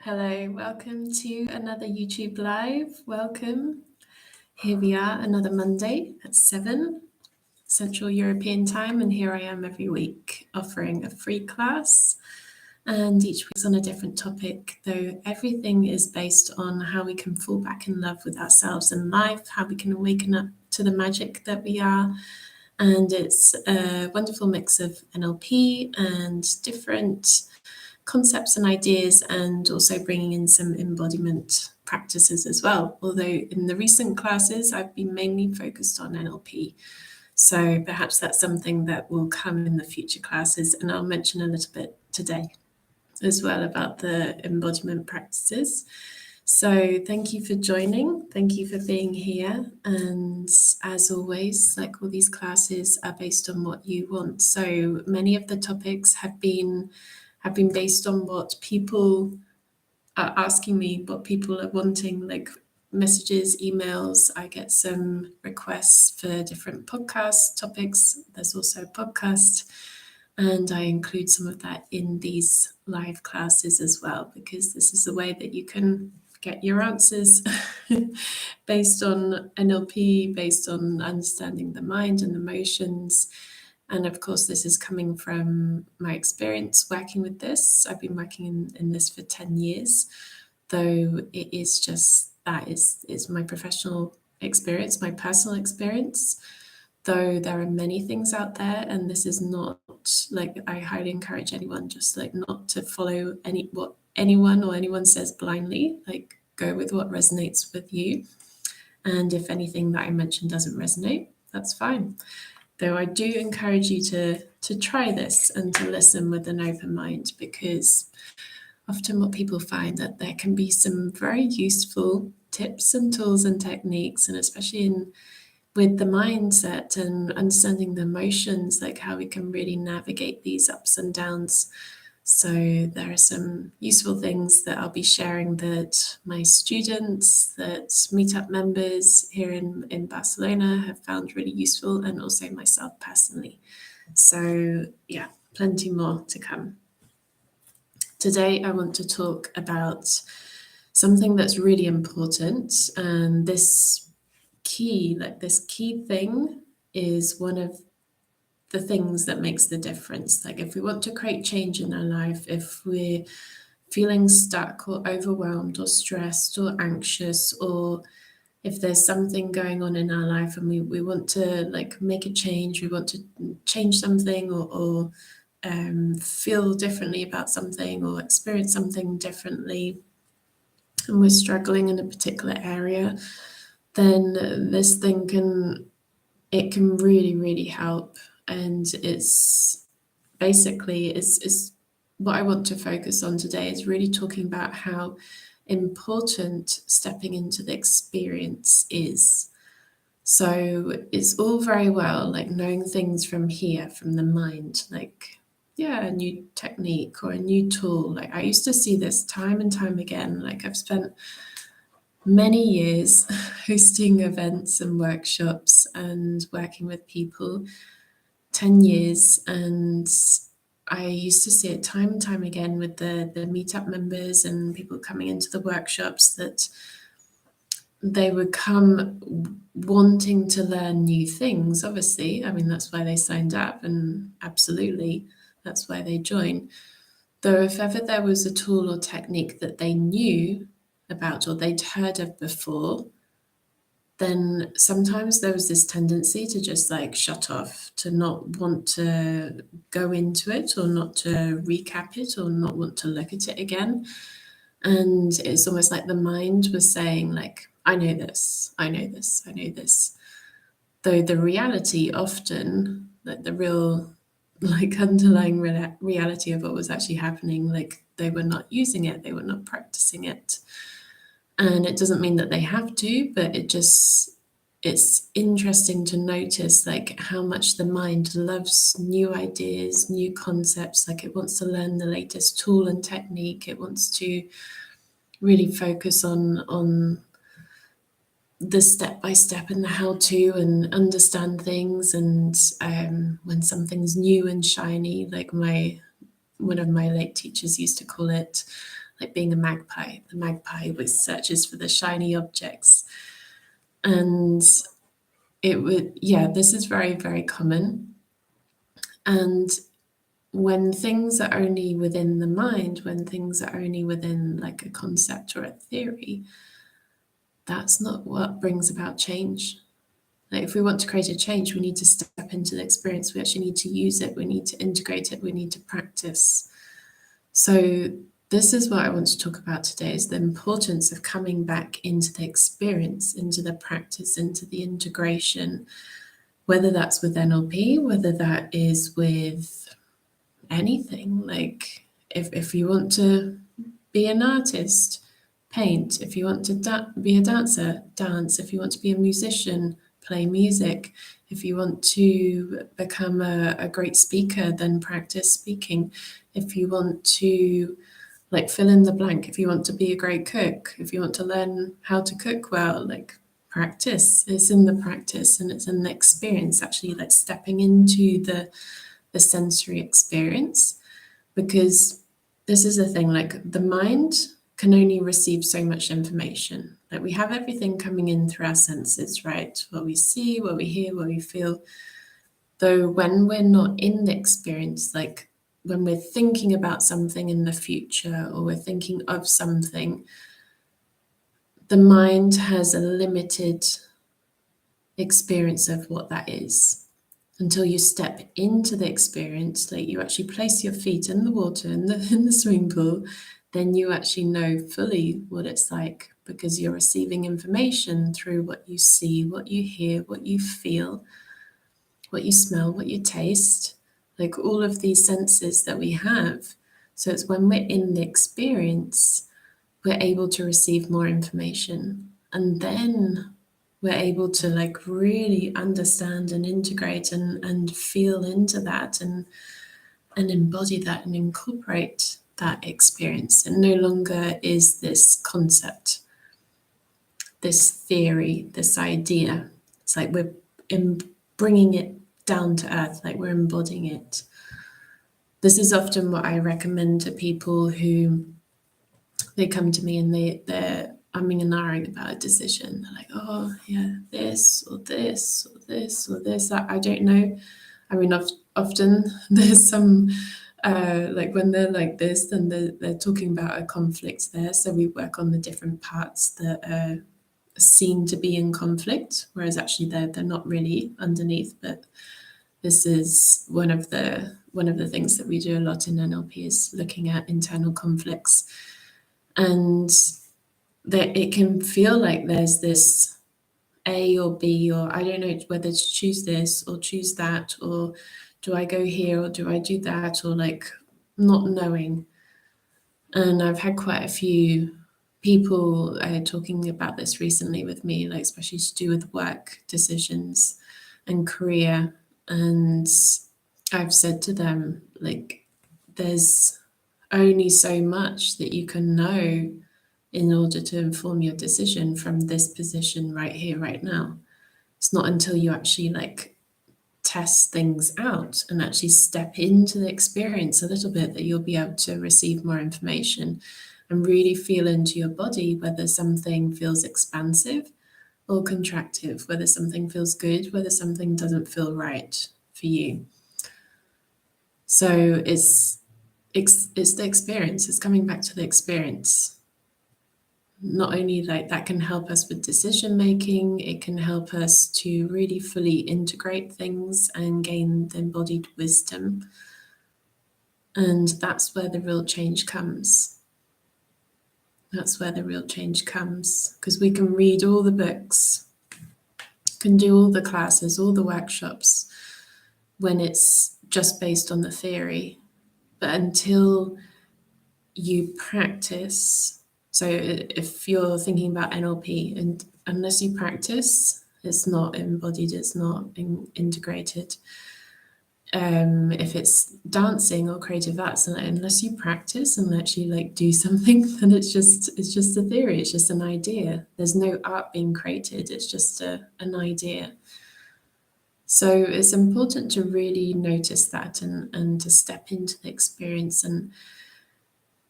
Hello, welcome to another YouTube Live. Welcome. Here we are, another Monday at 7 Central European Time, and here I am every week offering a free class. And each week's on a different topic, though everything is based on how we can fall back in love with ourselves and life, how we can awaken up to the magic that we are. And it's a wonderful mix of NLP and different concepts and ideas, and also bringing in some embodiment practices as well. Although in the recent classes, I've been mainly focused on NLP. So perhaps that's something that will come in the future classes, and I'll mention a little bit today as well about the embodiment practices. So thank you for joining. Thank you for being here. And as always, like all these classes are based on what you want. So many of the topics have been based on what people are asking me, what people are wanting, like messages, emails. I get some requests for different podcast topics. There's also a podcast, and I include some of that in these live classes as well, because this is a way that you can get your answers based on NLP, based on understanding the mind and emotions. And of course, this is coming from my experience working with this. I've been working in this for 10 years, though it is just that is my professional experience, my personal experience. Though there are many things out there, and this is not like, I highly encourage anyone just like not to follow what anyone says blindly. Like, go with what resonates with you. And if anything that I mentioned doesn't resonate, that's fine. Though I do encourage you to try this and to listen with an open mind, because often what people find that there can be some very useful tips and tools and techniques, and especially with the mindset and understanding the emotions, like how we can really navigate these ups and downs. So there are some useful things that I'll be sharing that my students, that meetup members here in Barcelona have found really useful, and also myself personally. So yeah, plenty more to come. Today I want to talk about something that's really important, and this key thing is one of the things that makes the difference. Like, if we want to create change in our life, if we're feeling stuck or overwhelmed or stressed or anxious, or if there's something going on in our life and we want to like make a change, we want to change something, or feel differently about something, or experience something differently, and we're struggling in a particular area, then this thing can really, really help. And it's basically is what I want to focus on today, is really talking about how important stepping into the experience is. So it's all very well like knowing things from here, from the mind, like, yeah, a new technique or a new tool. Like, I used to see this time and time again. Like, I've spent many years hosting events and workshops and working with people, 10 years, and I used to see it time and time again with the meetup members and people coming into the workshops, that they would come wanting to learn new things. Obviously, I mean, that's why they signed up, and absolutely that's why they join. Though if ever there was a tool or technique that they knew about or they'd heard of before, then sometimes there was this tendency to just like shut off, to not want to go into it, or not to recap it, or not want to look at it again. And it's almost like the mind was saying, like, I know this, I know this, I know this. Though the reality often, like the real like underlying reality of what was actually happening, like they were not using it, they were not practicing it. And it doesn't mean that they have to, but it's interesting to notice like how much the mind loves new ideas, new concepts. Like, it wants to learn the latest tool and technique. It wants to really focus on the step-by-step and the how-to, and understand things. And when something's new and shiny, like one of my late teachers used to call it, like being a magpie. The magpie which searches for the shiny objects. And this is very, very common. And when things are only within the mind, when things are only within like a concept or a theory, that's not what brings about change. Like if we want to create a change, we need to step into the experience. We actually need to use it. We need to integrate it. We need to practice. So this is what I want to talk about today, is the importance of coming back into the experience, into the practice, into the integration, whether that's with NLP, whether that is with anything. Like if you want to be an artist, paint. If you want to be a dancer, dance. If you want to be a musician, play music. If you want to become a great speaker, then practice speaking. If you want to like fill in the blank, if you want to be a great cook, if you want to learn how to cook well, like practice. It's in the practice and it's in the experience, actually, like stepping into the sensory experience. Because this is the thing, like the mind can only receive so much information. Like we have everything coming in through our senses, right? What we see, what we hear, what we feel. Though when we're not in the experience, like when we're thinking about something in the future or we're thinking of something, the mind has a limited experience of what that is. Until you step into the experience, like you actually place your feet in the water, in the swimming pool, then you actually know fully what it's like, because you're receiving information through what you see, what you hear, what you feel, what you smell, what you taste, like all of these senses that we have. So it's when we're in the experience, we're able to receive more information. And then we're able to like really understand and integrate and feel into that and embody that and incorporate that experience. It no longer is this concept, this theory, this idea. It's like we're bringing it down to earth, like we're embodying it. This is often what I recommend to people who they come to me and they're umming and ahhing about a decision. They're like, oh yeah, this or this or this or this. I don't know. I mean, often there's some like when they're like this, then they're talking about a conflict there. So we work on the different parts that are seen to be in conflict, whereas actually they're not really underneath. But this is one of the things that we do a lot in NLP, is looking at internal conflicts. And that it can feel like there's this A or B, or I don't know whether to choose this or choose that, or do I go here or do I do that, or like not knowing. And I've had quite a few people talking about this recently with me, like especially to do with work decisions and career. And I've said to them, like, there's only so much that you can know in order to inform your decision from this position right here, right now. It's not until you actually like test things out and actually step into the experience a little bit that you'll be able to receive more information and really feel into your body whether something feels expansive or contractive, whether something feels good, whether something doesn't feel right for you. So it's the experience, it's coming back to the experience. Not only like that can help us with decision making, it can help us to really fully integrate things and gain the embodied wisdom. And that's where the real change comes. That's where the real change comes, because we can read all the books, can do all the classes, all the workshops, when it's just based on the theory. But until you practice, so if you're thinking about NLP, and unless you practice, it's not embodied, it's not integrated. If it's dancing or creative arts, and unless you practice and actually like do something, then it's just a theory, it's just an idea. There's no art being created, it's just an idea. So it's important to really notice that and to step into the experience. And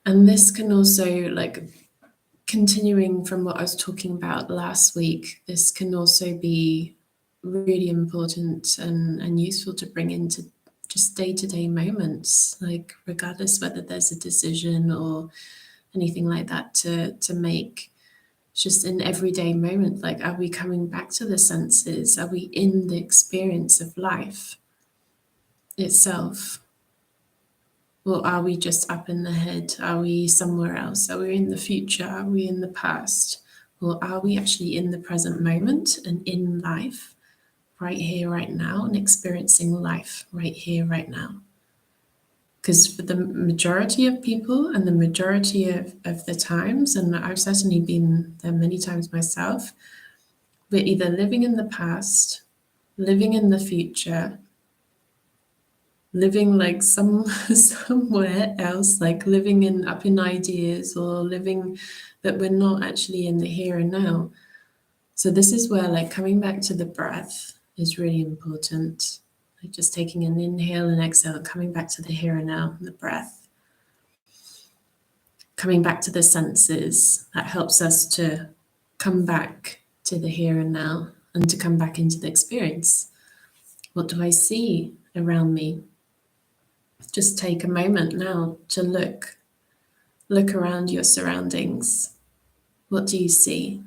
And this can also, like, continuing from what I was talking about last week, this can also be really important and useful to bring into just day-to-day moments, like regardless whether there's a decision or anything like that to make. Just in everyday moment, like, are we coming back to the senses? Are we in the experience of life itself? Or are we just up in the head? Are we somewhere else? Are we in the future? Are we in the past? Or are we actually in the present moment and in life, right here, right now, and experiencing life right here, right now? Because for the majority of people and the majority of the times, and I've certainly been there many times myself, we're either living in the past, living in the future, living like somewhere else, like living in up in ideas, or living that we're not actually in the here and now. So this is where, like, coming back to the breath is really important. Like just taking an inhale and exhale, coming back to the here and now, the breath. Coming back to the senses, that helps us to come back to the here and now and to come back into the experience. What do I see around me? Just take a moment now to look around your surroundings. What do you see?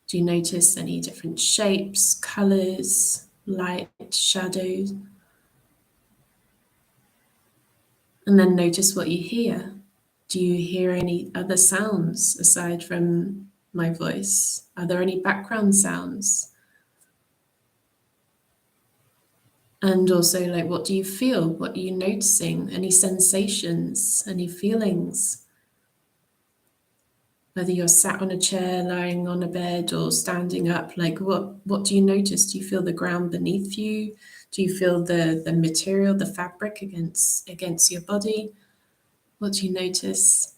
Do you notice any different shapes, colors, light, shadows? And then notice what you hear. Do you hear any other sounds aside from my voice? Are there any background sounds? And also, like, what do you feel? What are you noticing? Any sensations? Any feelings? Whether you're sat on a chair, lying on a bed, or standing up, like, what do you notice? Do you feel the ground beneath you? Do you feel the material, the fabric against your body? What do you notice?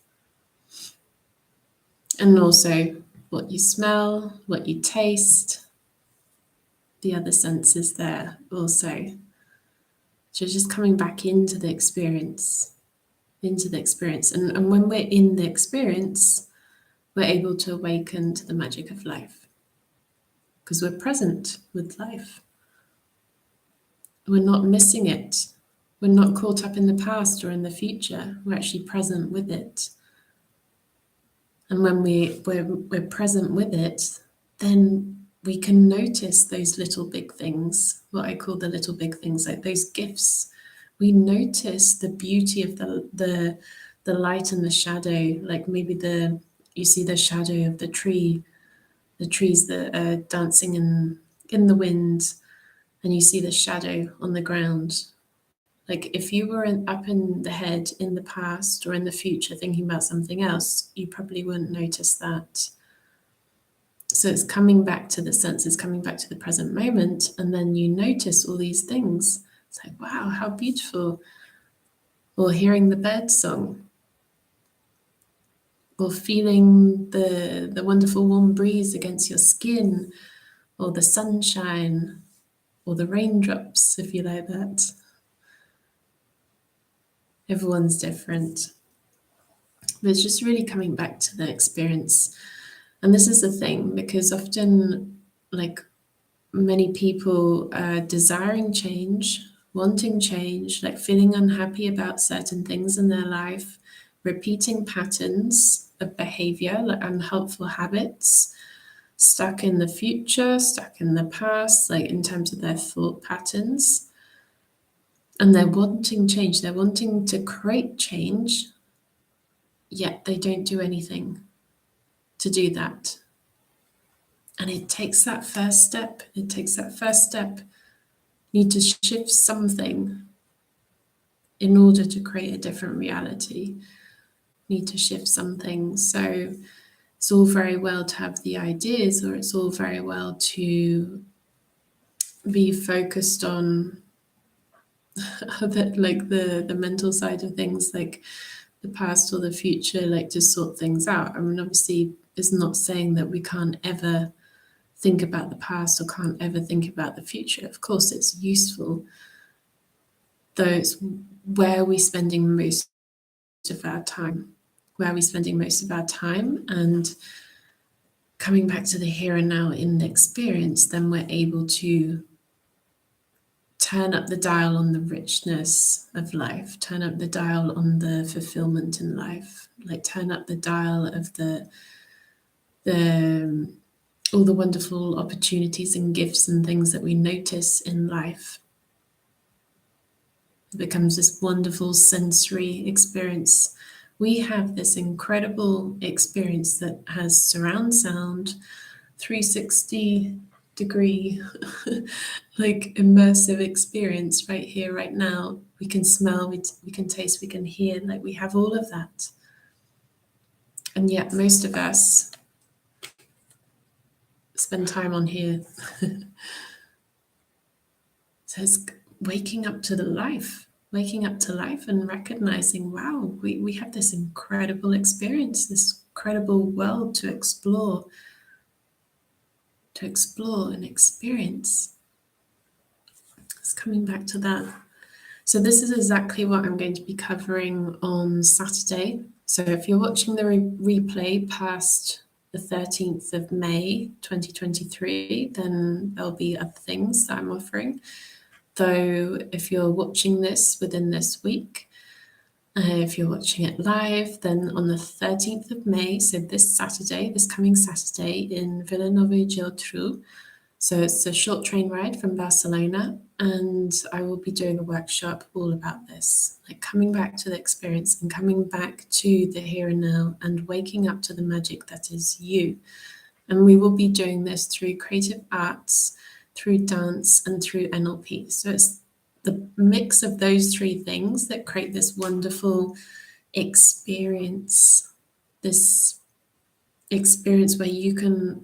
And also what you smell, what you taste, the other senses there also. So just coming back into the experience, And when we're in the experience, we're able to awaken to the magic of life because we're present with life. We're not missing it. We're not caught up in the past or in the future. We're actually present with it. And when we're present with it, then we can notice those little big things, what I call the little big things, like those gifts. We notice the beauty of the light and the shadow, like maybe you see the shadow of the trees that are dancing in the wind, and you see the shadow on the ground. Like if you were up in the head in the past or in the future thinking about something else, you probably wouldn't notice that. So it's coming back to the senses, coming back to the present moment, and then you notice all these things. It's like, wow, how beautiful. Or hearing the bird song, or feeling the wonderful warm breeze against your skin, or the sunshine, or the raindrops, if you like that. Everyone's different. But it's just really coming back to the experience. And this is the thing, because often, like, many people are desiring change, wanting change, like feeling unhappy about certain things in their life, repeating patterns of behavior, like unhelpful habits, stuck in the future, stuck in the past, like in terms of their thought patterns. And they're wanting change, they're wanting to create change, yet they don't do anything to do that. And it takes that first step. It takes that first step. You need to shift something in order to create a different reality. You need to shift something. So it's all very well to have the ideas, or it's all very well to be focused on the mental side of things, like the past or the future, like to sort things out. I mean, obviously, it's not saying that we can't ever think about the past or can't ever think about the future. Of course, it's useful, though it's where are we spending most of our time, where are we spending most of our time, and coming back to the here and now in the experience, then we're able to turn up the dial on the richness of life, turn up the dial on the fulfillment in life, like turn up the dial of the all the wonderful opportunities and gifts and things that we notice in life. It becomes this wonderful sensory experience. We have this incredible experience that has surround sound, 360-degree like immersive experience right here, right now. We can smell, we can taste, we can hear, like we have all of that. And yet most of us spend time on here. So it's waking up to life and recognizing, wow, we have this incredible experience, this incredible world to explore and experience. It's coming back to that. So this is exactly what I'm going to be covering on Saturday. So if you're watching the replay past the 13th of May 2023, then there'll be other things that I'm offering. Though if you're watching this within this week, if you're watching it live, then on the 13th of May, so this coming Saturday in Villanova i Geltrú. So it's a short train ride from Barcelona, and I will be doing a workshop all about this, like coming back to the experience and coming back to the here and now and waking up to the magic that is you. And we will be doing this through creative arts, through dance, and through NLP. So it's the mix of those three things that create this wonderful experience, this experience where you can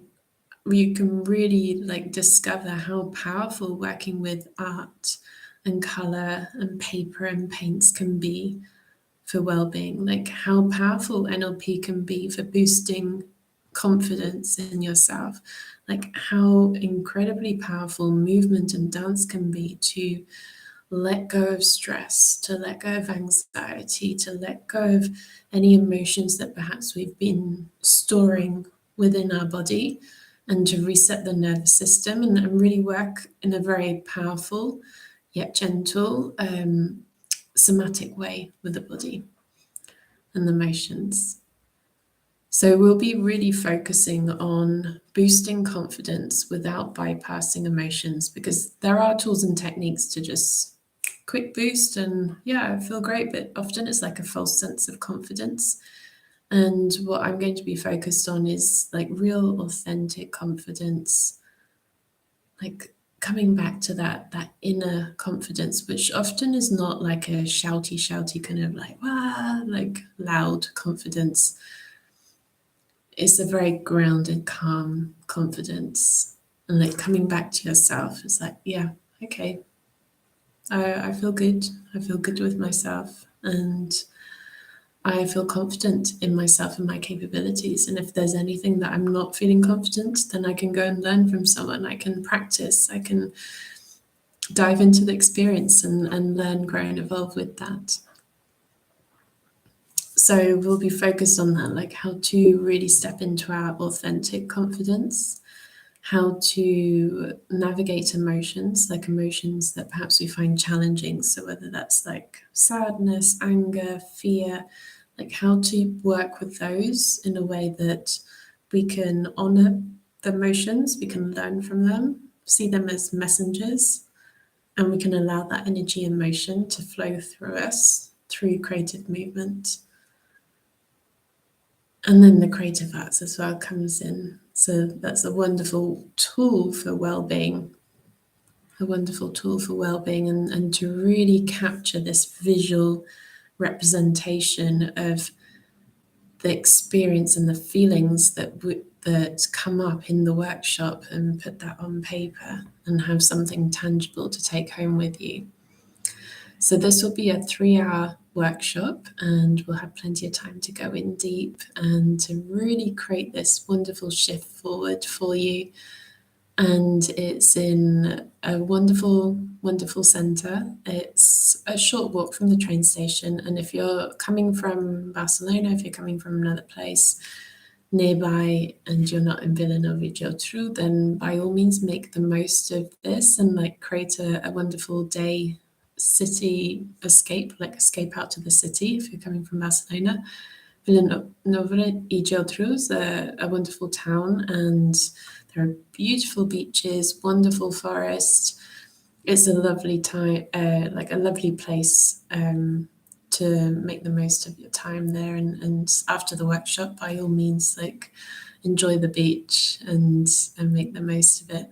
really like discover how powerful working with art and color and paper and paints can be for well-being, like how powerful NLP can be for boosting confidence in yourself, like how incredibly powerful movement and dance can be to let go of stress, to let go of anxiety, to let go of any emotions that perhaps we've been storing within our body, and to reset the nervous system and really work in a very powerful yet gentle somatic way with the body and the emotions. So we'll be really focusing on boosting confidence without bypassing emotions, because there are tools and techniques to just quick boost and yeah, I feel great, but often it's like a false sense of confidence. And what I'm going to be focused on is like real authentic confidence, like coming back to that inner confidence, which often is not like a shouty kind of like wow, like loud confidence. It's a very grounded, calm confidence, and like coming back to yourself. It's like, yeah, okay, I feel good. I feel good with myself, and I feel confident in myself and my capabilities. And if there's anything that I'm not feeling confident, then I can go and learn from someone. I can practice. I can dive into the experience and learn, grow, and evolve with that. So we'll be focused on that, like how to really step into our authentic confidence, how to navigate emotions, like emotions that perhaps we find challenging. So whether that's like sadness, anger, fear, like how to work with those in a way that we can honor the emotions, we can learn from them, see them as messengers, and we can allow that energy and motion to flow through us through creative movement. And then the creative arts as well comes in. So that's a wonderful tool for well-being, and to really capture this visual representation of the experience and the feelings that come up in the workshop, and put that on paper and have something tangible to take home with you. So this will be a 3-hour workshop, and we'll have plenty of time to go in deep and to really create this wonderful shift forward for you and it's in a wonderful, wonderful centre. It's a short walk from the train station, and if you're coming from Barcelona, if you're coming from another place nearby and you're not in Villanova y Geltrú, then by all means make the most of this and like create a wonderful day city escape, like escape out to the city if you're coming from Barcelona. Villanova y Geltrú is a wonderful town, and there are beautiful beaches, wonderful forest. It's a lovely time, like a lovely place to make the most of your time there. And after the workshop, by all means, like enjoy the beach and make the most of it.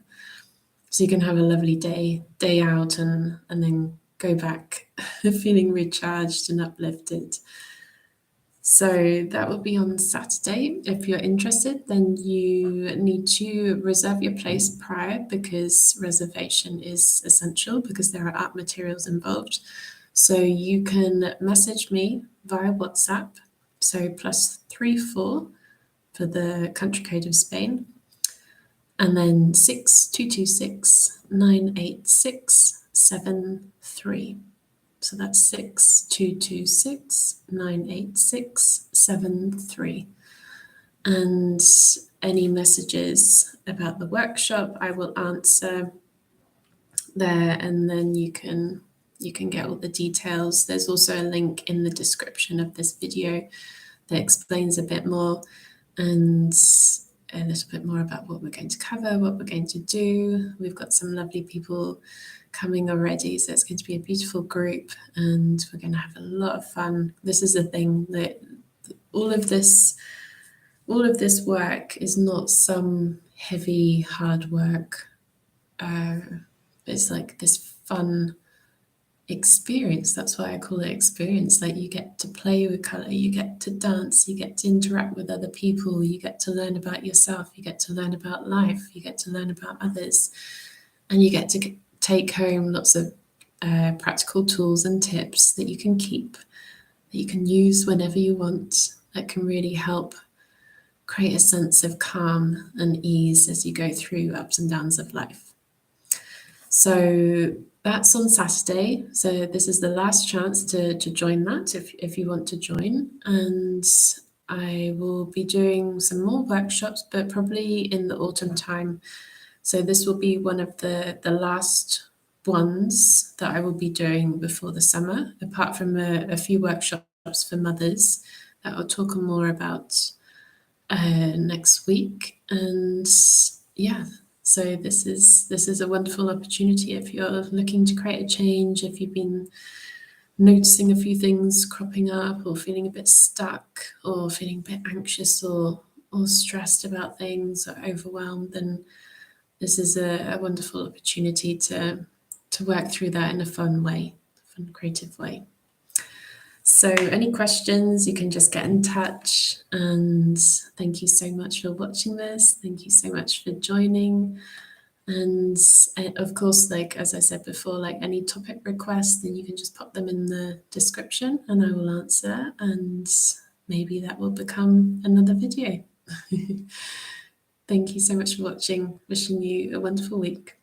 So you can have a lovely day out, and then go back feeling recharged and uplifted. So that will be on Saturday. If you're interested, then you need to reserve your place prior, because reservation is essential because there are art materials involved. So you can message me via WhatsApp. So +34 for the country code of Spain, and then 6226 986 73. So that's 6226 986 73. And any messages about the workshop, I will answer there, and then you can get all the details. There's also a link in the description of this video that explains a bit more and a little bit more about what we're going to cover, what we're going to do. We've got some lovely people coming already, so it's going to be a beautiful group, and we're going to have a lot of fun. This is the thing, that all of this work is not some heavy, hard work. It's like this fun experience. That's why I call it experience. Like, you get to play with color, you get to dance, you get to interact with other people, you get to learn about yourself, you get to learn about life, you get to learn about others, and you get to take home lots of practical tools and tips that you can keep, that you can use whenever you want, that can really help create a sense of calm and ease as you go through ups and downs of life. So that's on Saturday. So this is the last chance to join that if you want to join. And I will be doing some more workshops, but probably in the autumn time. So this will be one of the last ones that I will be doing before the summer, apart from a few workshops for mothers that I'll talk more about next week. And yeah, so this is a wonderful opportunity if you're looking to create a change, if you've been noticing a few things cropping up, or feeling a bit stuck, or feeling a bit anxious or stressed about things, or overwhelmed, then this is a wonderful opportunity to work through that in a fun way, fun, creative way. So any questions, you can just get in touch. And thank you so much for watching this. Thank you so much for joining. And of course, like as I said before, like any topic requests, then you can just pop them in the description and I will answer, and maybe that will become another video. Thank you so much for watching. Wishing you a wonderful week.